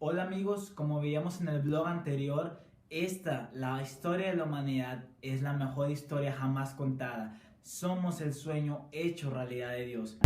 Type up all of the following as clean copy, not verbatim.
Hola amigos, como veíamos en el blog anterior, la historia de la humanidad, es la mejor historia jamás contada. Somos el sueño hecho realidad de Dios.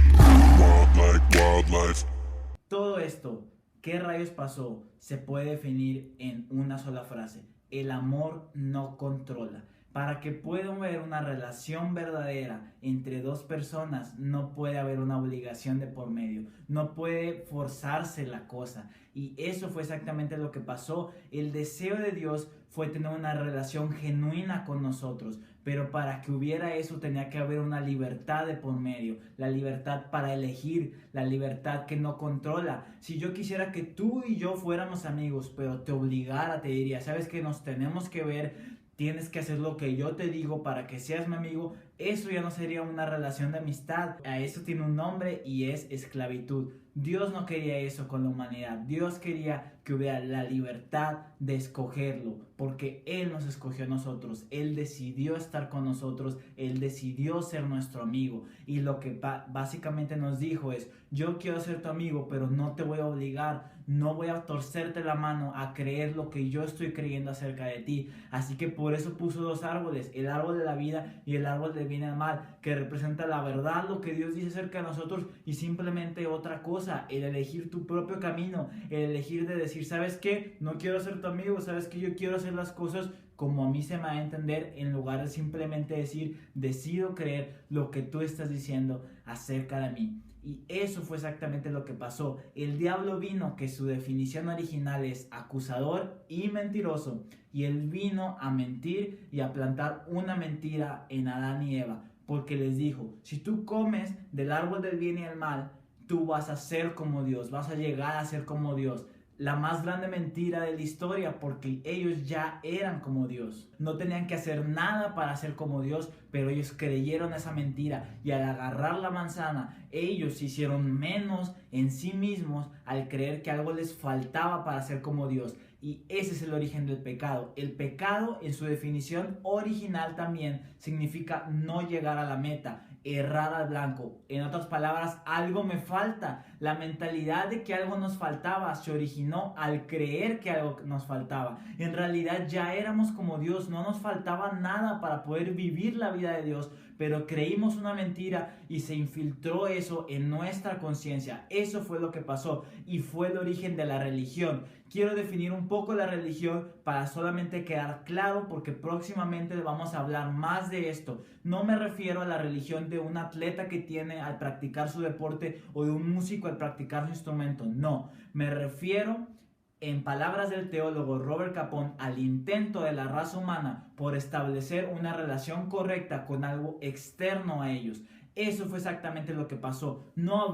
Todo esto, ¿qué rayos pasó? Se puede definir en una sola frase: el amor no controla. Para que pueda haber una relación verdadera entre dos personas, no puede haber una obligación de por medio, no puede forzarse la cosa. Y eso fue exactamente lo que pasó. El deseo de Dios fue tener una relación genuina con nosotros, pero para que hubiera eso tenía que haber una libertad de por medio, la libertad para elegir, la libertad que no controla. Si yo quisiera que tú y yo fuéramos amigos, pero te obligara, te diría, sabes que nos tenemos que ver, tienes que hacer lo que yo te digo para que seas mi amigo, eso ya no sería una relación de amistad. A eso tiene un nombre y es esclavitud. Dios no quería eso con la humanidad. Dios quería que hubiera la libertad de escogerlo, porque Él nos escogió a nosotros. Él decidió estar con nosotros. Él decidió ser nuestro amigo. Y lo que básicamente nos dijo es: yo quiero ser tu amigo, pero no te voy a obligar. No voy a torcerte la mano a creer lo que yo estoy creyendo acerca de ti. Así que por eso puso dos árboles: el árbol de la vida y el árbol del bien y el mal, que representa la verdad, lo que Dios dice acerca de nosotros, y simplemente otra cosa, el elegir tu propio camino, el elegir de decir, ¿sabes qué? No quiero ser tu amigo, ¿sabes qué? Yo quiero hacer las cosas como a mí se me va a entender, en lugar de simplemente decir, decido creer lo que tú estás diciendo acerca de mí. Y eso fue exactamente lo que pasó. El diablo vino, que su definición original es acusador y mentiroso, y él vino a mentir y a plantar una mentira en Adán y Eva, porque les dijo: si tú comes del árbol del bien y el mal, tú vas a ser como Dios, vas a llegar a ser como Dios. La más grande mentira de la historia, porque ellos ya eran como Dios. No tenían que hacer nada para ser como Dios, pero ellos creyeron esa mentira, y al agarrar la manzana, ellos se hicieron menos en sí mismos al creer que algo les faltaba para ser como Dios. Y ese es el origen del pecado. El pecado, en su definición original, también significa no llegar a la meta, errar al blanco. En otras palabras, algo me falta. La mentalidad de que algo nos faltaba se originó al creer que algo nos faltaba. En realidad ya éramos como Dios, no nos faltaba nada para poder vivir la vida de Dios, pero creímos una mentira y se infiltró eso en nuestra conciencia. Eso fue lo que pasó y fue el origen de la religión. Quiero definir un poco la religión para solamente quedar claro, porque próximamente vamos a hablar más de esto. No me refiero a la religión de un atleta que tiene al practicar su deporte, o de un músico al practicar su instrumento. No, me refiero, en palabras del teólogo Robert Capon, al intento de la raza humana por establecer una relación correcta con algo externo a ellos. Eso fue exactamente lo que pasó. No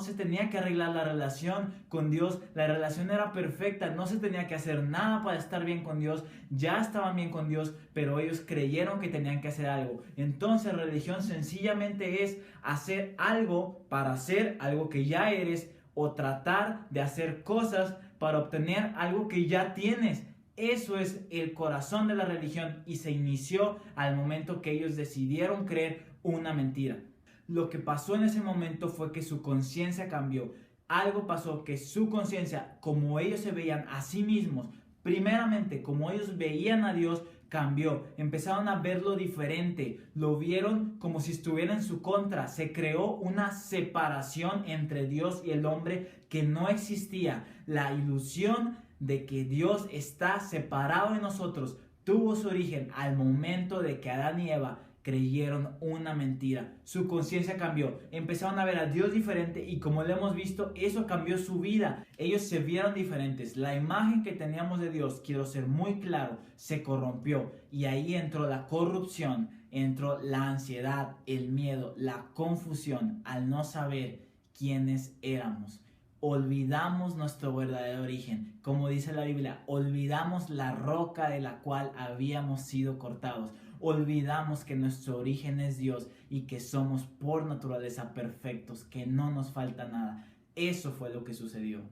se tenía que arreglar la relación con Dios. La relación era perfecta. No se tenía que hacer nada para estar bien con Dios. Ya estaban bien con Dios, pero ellos creyeron que tenían que hacer algo. Entonces, religión sencillamente es hacer algo para ser algo que ya eres, o tratar de hacer cosas para obtener algo que ya tienes. Eso es el corazón de la religión, y se inició al momento que ellos decidieron creer una mentira. Lo que pasó en ese momento fue que su conciencia cambió. Algo pasó que su conciencia, como ellos se veían a sí mismos, primeramente como ellos veían a Dios, cambió. Empezaron a verlo diferente, lo vieron como si estuviera en su contra. Se creó una separación entre Dios y el hombre que no existía. La ilusión de que Dios está separado de nosotros tuvo su origen al momento de que Adán y Eva creyeron una mentira. Su conciencia cambió, empezaron a ver a Dios diferente, y como lo hemos visto, eso cambió su vida. Ellos se vieron diferentes. La imagen que teníamos de Dios, quiero ser muy claro, se corrompió, y ahí entró la corrupción, entró la ansiedad, el miedo, la confusión al no saber quiénes éramos. Olvidamos nuestro verdadero origen. Como dice la Biblia, olvidamos la roca de la cual habíamos sido cortados. Olvidamos que nuestro origen es Dios y que somos por naturaleza perfectos, que no nos falta nada. Eso fue lo que sucedió.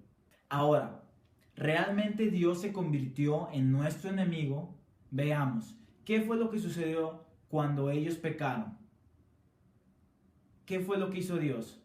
Ahora, ¿realmente Dios se convirtió en nuestro enemigo? Veamos, ¿qué fue lo que sucedió cuando ellos pecaron? ¿Qué fue lo que hizo Dios?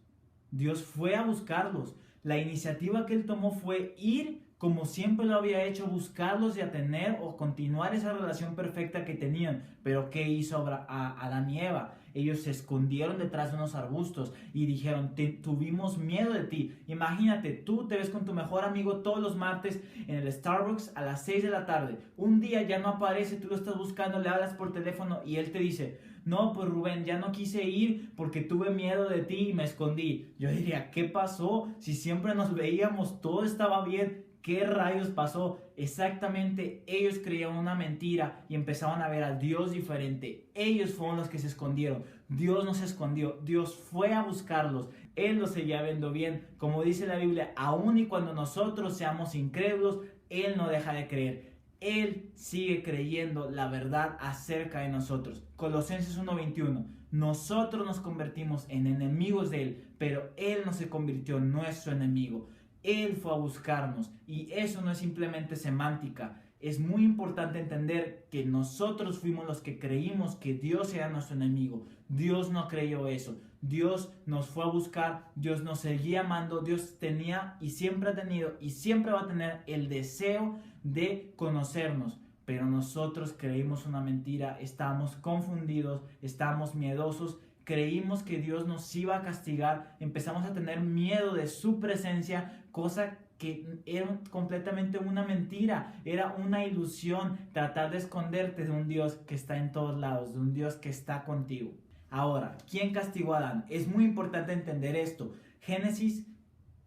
Dios fue a buscarlos. La iniciativa que él tomó fue ir como siempre lo había hecho, buscarlos y a tener o continuar esa relación perfecta que tenían. Pero ¿qué hizo Adán y Eva? Ellos se escondieron detrás de unos arbustos y dijeron, tuvimos miedo de ti. Imagínate, tú te ves con tu mejor amigo todos los martes en el Starbucks a las 6 de la tarde. Un día ya no aparece, tú lo estás buscando, le hablas por teléfono y él te dice, no, pues Rubén, ya no quise ir porque tuve miedo de ti y me escondí. Yo diría, ¿qué pasó? Si siempre nos veíamos, todo estaba bien. ¿Qué rayos pasó? Exactamente, ellos creían una mentira y empezaban a ver a Dios diferente. Ellos fueron los que se escondieron. Dios no se escondió, Dios fue a buscarlos. Él los seguía viendo bien. Como dice la Biblia, aun y cuando nosotros seamos incrédulos, Él no deja de creer. Él sigue creyendo la verdad acerca de nosotros. Colosenses 1:21. Nosotros nos convertimos en enemigos de Él, pero Él no se convirtió en nuestro enemigo. Él fue a buscarnos y eso no es simplemente semántica. Es muy importante entender que nosotros fuimos los que creímos que Dios era nuestro enemigo. Dios no creyó eso. Dios nos fue a buscar, Dios nos seguía amando, Dios tenía y siempre ha tenido y siempre va a tener el deseo de conocernos. Pero nosotros creímos una mentira, estábamos confundidos, estábamos miedosos. Creímos que Dios nos iba a castigar, empezamos a tener miedo de su presencia, cosa que era completamente una mentira, era una ilusión tratar de esconderte de un Dios que está en todos lados, de un Dios que está contigo. Ahora, ¿quién castigó a Adán? Es muy importante entender esto. Génesis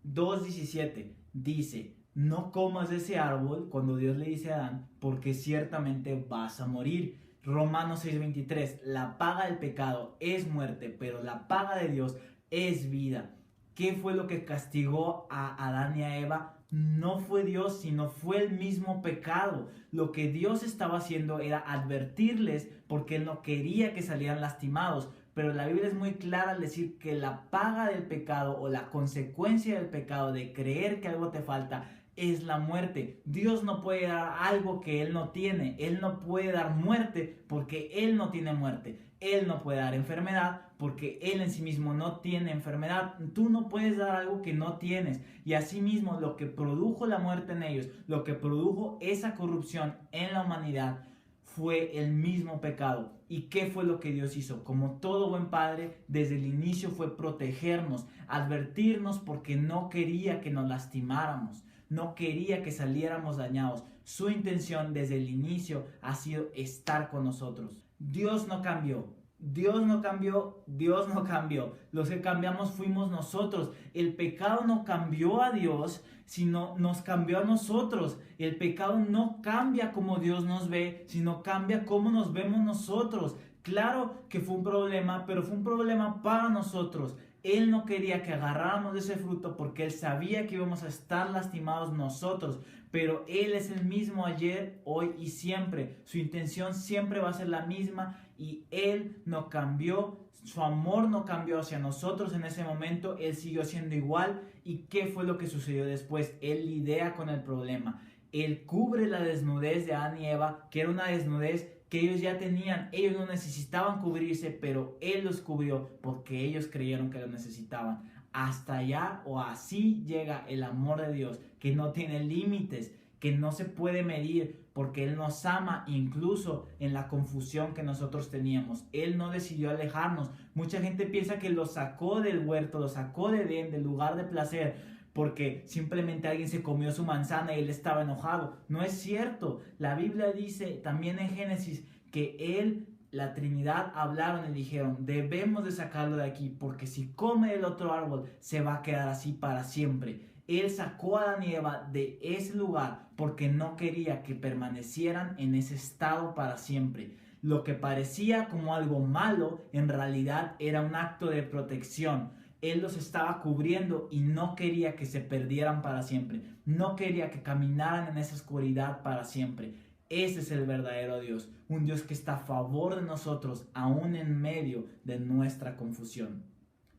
2:17 dice, no comas de ese árbol, cuando Dios le dice a Adán, porque ciertamente vas a morir. Romanos 6:23, la paga del pecado es muerte, pero la paga de Dios es vida. ¿Qué fue lo que castigó a Adán y a Eva? No fue Dios, sino fue el mismo pecado. Lo que Dios estaba haciendo era advertirles porque Él no quería que salieran lastimados. Pero la Biblia es muy clara al decir que la paga del pecado o la consecuencia del pecado de creer que algo te falta es la muerte. Dios no puede dar algo que Él no tiene. Él no puede dar muerte porque Él no tiene muerte. Él no puede dar enfermedad porque Él en sí mismo no tiene enfermedad. Tú no puedes dar algo que no tienes. Y asimismo lo que produjo la muerte en ellos, lo que produjo esa corrupción en la humanidad, fue el mismo pecado. ¿Y qué fue lo que Dios hizo? Como todo buen padre, desde el inicio fue protegernos, advertirnos porque no quería que nos lastimáramos. No quería que saliéramos dañados. Su intención desde el inicio ha sido estar con nosotros. Dios no cambió. Dios no cambió, Dios no cambió. Los que cambiamos fuimos nosotros. El pecado no cambió a Dios, sino nos cambió a nosotros. El pecado no cambia como Dios nos ve, sino cambia cómo nos vemos nosotros. Claro que fue un problema, pero fue un problema para nosotros. Él no quería que agarráramos de ese fruto porque Él sabía que íbamos a estar lastimados nosotros. Pero Él es el mismo ayer, hoy y siempre. Su intención siempre va a ser la misma y Él no cambió. Su amor no cambió hacia nosotros en ese momento. Él siguió siendo igual. ¿Y qué fue lo que sucedió después? Él lidia con el problema. Él cubre la desnudez de Adán y Eva, que era una desnudez que ellos ya tenían. Ellos no necesitaban cubrirse, pero Él los cubrió porque ellos creyeron que lo necesitaban. Hasta allá o así llega el amor de Dios, que no tiene límites, que no se puede medir, porque Él nos ama incluso en la confusión que nosotros teníamos. Él no decidió alejarnos. Mucha gente piensa que lo sacó del huerto, lo sacó de Edén, del lugar de placer, porque simplemente alguien se comió su manzana y Él estaba enojado. No es cierto. La Biblia dice también en Génesis que Él, la Trinidad, hablaron y dijeron, debemos de sacarlo de aquí, porque si come del otro árbol, se va a quedar así para siempre. Él sacó a Adán y Eva de ese lugar porque no quería que permanecieran en ese estado para siempre. Lo que parecía como algo malo, en realidad era un acto de protección. Él los estaba cubriendo y no quería que se perdieran para siempre. No quería que caminaran en esa oscuridad para siempre. Ese es el verdadero Dios. Un Dios que está a favor de nosotros, aún en medio de nuestra confusión.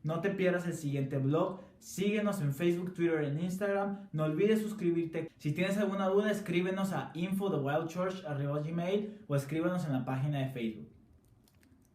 No te pierdas el siguiente vlog. Síguenos en Facebook, Twitter e Instagram. No olvides suscribirte. Si tienes alguna duda, escríbenos a info@thewildchurch@gmail o escríbenos en la página de Facebook.